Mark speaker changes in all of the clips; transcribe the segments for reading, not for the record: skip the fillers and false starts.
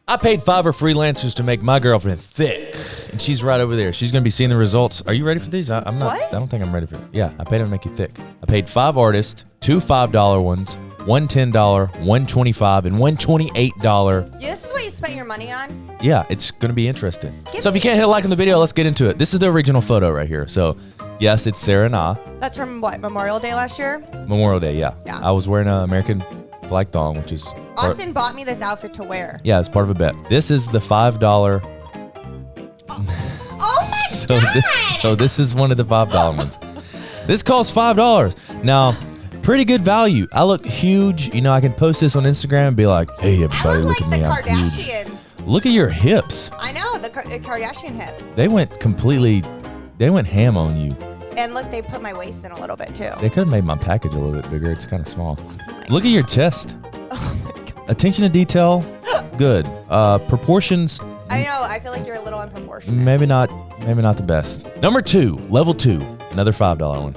Speaker 1: I paid Fiverr freelancers to make my girlfriend thick, and she's right over there. She's gonna be seeing the results. Are you ready for these? I'm not.
Speaker 2: What?
Speaker 1: I don't think I'm ready for it. Yeah, I paid them to make you thick. I paid 5 artists, 2 $5 ones, one $10, one $25, and one $28.
Speaker 2: Yeah, this is what you spent your money on?
Speaker 1: Yeah, it's gonna be interesting. So if you can't hit a like on the video, let's get into it. This is the original photo right here. So yes, it's Sarah and I.
Speaker 2: That's from what, Memorial Day last year?
Speaker 1: Memorial Day, yeah.
Speaker 2: Yeah.
Speaker 1: I was wearing an American flag thong, which is
Speaker 2: Austen bought me this outfit to wear.
Speaker 1: yeah, it's part of a bet. This is the $5.
Speaker 2: Oh my God!
Speaker 1: So this is one of the $5 ones. This costs $5. Now, pretty good value. I look huge. You know, I can post this on Instagram and be like, "Hey, everybody,
Speaker 2: I
Speaker 1: look
Speaker 2: look
Speaker 1: at
Speaker 2: like
Speaker 1: me.
Speaker 2: the
Speaker 1: I'm huge."
Speaker 2: Kardashians.
Speaker 1: Look at your hips.
Speaker 2: I know, the Kardashian hips.
Speaker 1: They went ham on you.
Speaker 2: And look, they put my waist in a little bit too.
Speaker 1: They could have made my package a little bit bigger. It's kind of small. Look at your chest.
Speaker 2: Oh my God.
Speaker 1: Attention to detail, good. Proportions,
Speaker 2: I know, I feel like you're a little unproportionate.
Speaker 1: maybe not the best. Number 2, level 2, another $5 one.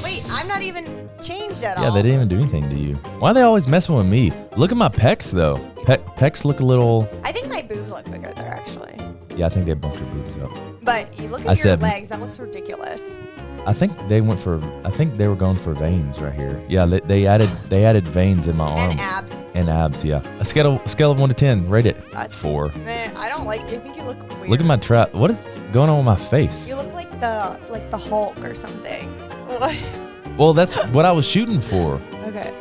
Speaker 2: Wait, I'm not even changed at all.
Speaker 1: Yeah, they didn't even do anything to you. Why are they always messing with me? Look at my pecs though. Pecs look a little.
Speaker 2: I think my boobs look bigger there, actually.
Speaker 1: Yeah, I think they bumped your boobs up.
Speaker 2: But you look at your legs, that looks ridiculous.
Speaker 1: I think they were going for veins right here. Yeah, they added veins in my arm.
Speaker 2: And abs.
Speaker 1: And abs, yeah. A scale of 1 to 10, rate it. 4.
Speaker 2: I don't like it. I think you look weird.
Speaker 1: Look at my trap. What is going on with my face?
Speaker 2: You look like the Hulk or something.
Speaker 1: Well, that's what I was shooting for.
Speaker 2: Okay.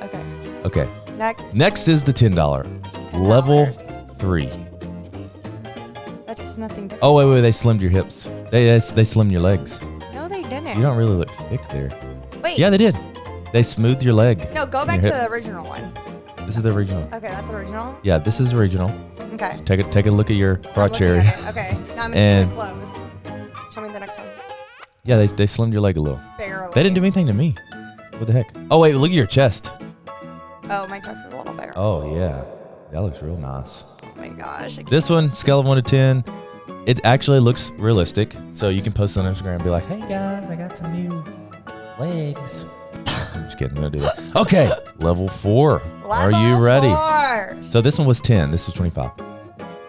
Speaker 1: Okay. Next is the $10. Level 3.
Speaker 2: That's nothing different.
Speaker 1: Oh, wait. They slimmed your hips. They slimmed your legs.
Speaker 2: No, they didn't.
Speaker 1: You don't really look thick there.
Speaker 2: Wait.
Speaker 1: Yeah, they did. They smoothed your leg.
Speaker 2: No, go back to the original one.
Speaker 1: This is the original.
Speaker 2: Okay, that's original.
Speaker 1: Yeah, this is original.
Speaker 2: Okay.
Speaker 1: So take a look at your crotch area.
Speaker 2: Okay. Now I'm
Speaker 1: And-
Speaker 2: in clothes. Show me the next one.
Speaker 1: Yeah, they slimmed your leg a little.
Speaker 2: Barely.
Speaker 1: They didn't do anything to me. What the heck? Oh wait, look at your chest.
Speaker 2: Oh, my chest is a little bigger.
Speaker 1: Oh yeah, that looks real nice.
Speaker 2: Oh my gosh.
Speaker 1: This one, scale of 1 to 10. It actually looks realistic. So you can post it on Instagram and be like, "Hey guys, I got some new legs." I'm just kidding. We don't do that. Okay, level 4. Are you ready?
Speaker 2: Level 4.
Speaker 1: So this one was 10. This was 25.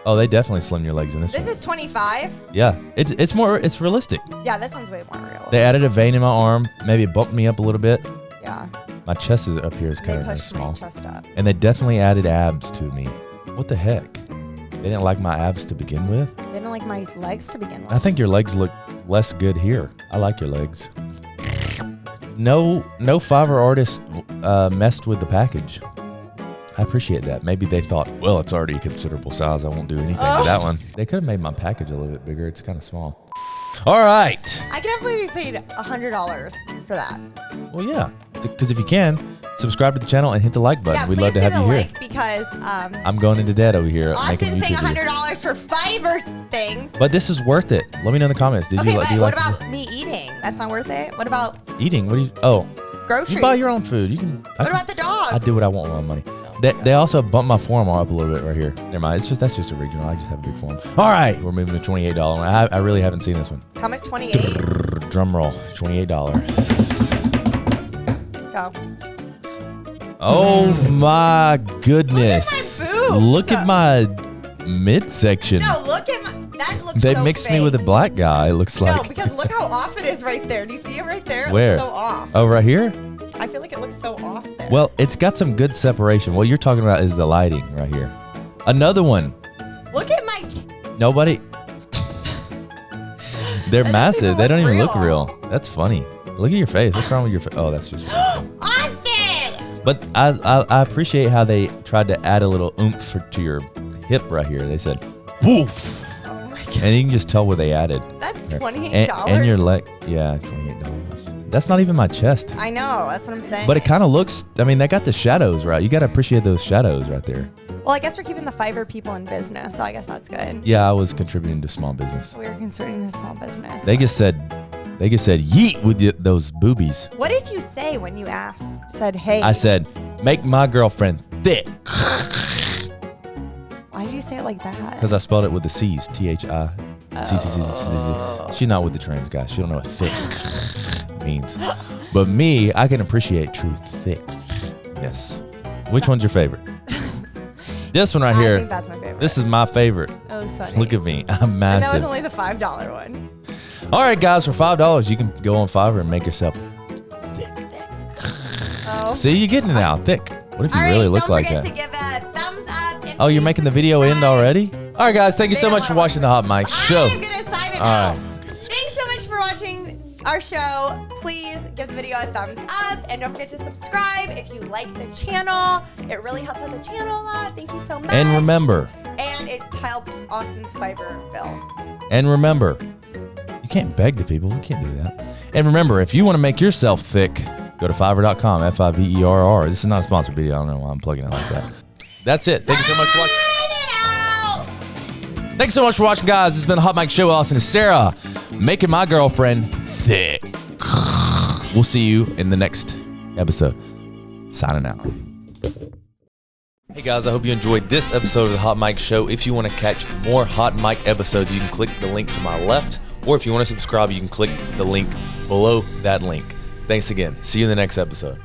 Speaker 1: Oh, they definitely slimmed your legs in this one.
Speaker 2: This is 25.
Speaker 1: Yeah, it's realistic.
Speaker 2: Yeah, this one's way more real.
Speaker 1: They added a vein in my arm. Maybe it bumped me up a little bit.
Speaker 2: Yeah.
Speaker 1: My chest is up here is
Speaker 2: They
Speaker 1: kind of
Speaker 2: pushed
Speaker 1: small.
Speaker 2: my chest up.
Speaker 1: And they definitely added abs to me. What the heck? They didn't like my abs to begin with.
Speaker 2: They didn't like my legs to begin with.
Speaker 1: I think your legs look less good here. I like your legs. No Fiverr artist messed with the package. I appreciate that. Maybe they thought, well, it's already a considerable size. I won't do anything to that one. They could have made my package a little bit bigger. It's kind of small. All right.
Speaker 2: I can't believe we paid $100 for that.
Speaker 1: Well, yeah. Because if you can, subscribe to the channel and hit the like button.
Speaker 2: Yeah,
Speaker 1: We'd
Speaker 2: please
Speaker 1: love to
Speaker 2: hit
Speaker 1: have
Speaker 2: the
Speaker 1: you here.
Speaker 2: like because
Speaker 1: I'm going into debt over here.
Speaker 2: Austin's paying
Speaker 1: YouTube videos.
Speaker 2: $100 for Fiverr things.
Speaker 1: But this is worth it. Let me know in the comments. Do
Speaker 2: Okay,
Speaker 1: you
Speaker 2: but
Speaker 1: like
Speaker 2: what about me eating? That's not worth it. What about
Speaker 1: eating? What do you? Oh,
Speaker 2: groceries?
Speaker 1: you buy your own food. You can.
Speaker 2: What about the dogs?
Speaker 1: I do what I want with my money. They also bumped my forearm up a little bit right here. Never mind. That's just original. I just have a big forearm. All right, we're moving to $28 one. I really haven't seen this one.
Speaker 2: How much? 28.
Speaker 1: Drum roll. $28.
Speaker 2: Go.
Speaker 1: Oh my goodness!
Speaker 2: Look at my boobs.
Speaker 1: Look at my midsection.
Speaker 2: No, look at my. That looks.
Speaker 1: They
Speaker 2: so
Speaker 1: mixed
Speaker 2: fake.
Speaker 1: me with a black guy. It looks like.
Speaker 2: No, because look how off it is right there. Do you see it right there? It
Speaker 1: Where?
Speaker 2: looks so off.
Speaker 1: Oh, right here.
Speaker 2: I feel like it looks so off there.
Speaker 1: Well, it's got some good separation. What you're talking about is the lighting right here. Another one.
Speaker 2: Look at my.
Speaker 1: Nobody. They're
Speaker 2: That doesn't
Speaker 1: massive.
Speaker 2: even
Speaker 1: They don't
Speaker 2: look
Speaker 1: even look
Speaker 2: real.
Speaker 1: real. That's funny. Look at your face. What's wrong with your face? Oh, that's just.
Speaker 2: Austin!
Speaker 1: But I appreciate how they tried to add a little oomph to your hip right here. They said, "Woof,"
Speaker 2: Oh my God.
Speaker 1: and you can just tell what they added.
Speaker 2: That's
Speaker 1: There.
Speaker 2: $28.
Speaker 1: And your leg. Yeah, $28. That's not even my chest.
Speaker 2: I know. That's what I'm saying.
Speaker 1: But it kind of looks. I mean, they got the shadows right. You got to appreciate those shadows right there.
Speaker 2: Well, I guess we're keeping the Fiverr people in business, so I guess that's good.
Speaker 1: Yeah, I was contributing to small business.
Speaker 2: We were considering a small business.
Speaker 1: They just said yeet with those boobies.
Speaker 2: What did you say when you asked? Said, hey.
Speaker 1: I said, make my girlfriend thick.
Speaker 2: Why did you say it like that?
Speaker 1: Because I spelled it with the C's. THICC. She's not with the trans guys. She don't know what thick means. But me, I can appreciate true thickness. Which one's your favorite? This one right
Speaker 2: I
Speaker 1: here.
Speaker 2: think that's my favorite. favorite.
Speaker 1: This is my favorite.
Speaker 2: That was funny.
Speaker 1: Look at me. I'm
Speaker 2: And that was
Speaker 1: massive.
Speaker 2: only the $5 one.
Speaker 1: All right, guys, for $5, you can go on Fiverr and make yourself thick.
Speaker 2: Oh.
Speaker 1: See, you're getting it now, thick. What if you
Speaker 2: All
Speaker 1: really
Speaker 2: right,
Speaker 1: look like
Speaker 2: don't
Speaker 1: that?
Speaker 2: forget to give a thumbs up. And
Speaker 1: Oh, you're
Speaker 2: please
Speaker 1: making the video end
Speaker 2: subscribe.
Speaker 1: already? All right, guys, thank you so
Speaker 2: They don't
Speaker 1: much for
Speaker 2: wanna
Speaker 1: watching the Hot Mic Show.
Speaker 2: I'm going to sign it
Speaker 1: All
Speaker 2: out.
Speaker 1: right. Goodness.
Speaker 2: Thanks so much for watching our show. Please give the video a thumbs up and don't forget to subscribe if you like the channel. It really helps out the channel a lot. Thank you so much.
Speaker 1: And remember,
Speaker 2: And it helps Austin's Fiverr bill.
Speaker 1: you can't beg the people. We can't do that. And remember, if you want to make yourself thick, go to fiverr.com, Fiverr. This is not a sponsored video. I don't know why I'm plugging it like that. That's it. Thank you so much for watching.
Speaker 2: Sign it out.
Speaker 1: Thanks so much for watching, guys. This has been the Hot Mic Show. Austin and Sarah, making my girlfriend thick. We'll see you in the next episode. Signing out. Hey guys, I hope you enjoyed this episode of the Hot Mic Show. If you want to catch more Hot Mic episodes, you can click the link to my left, or if you want to subscribe, you can click the link below that link. Thanks again. See you in the next episode.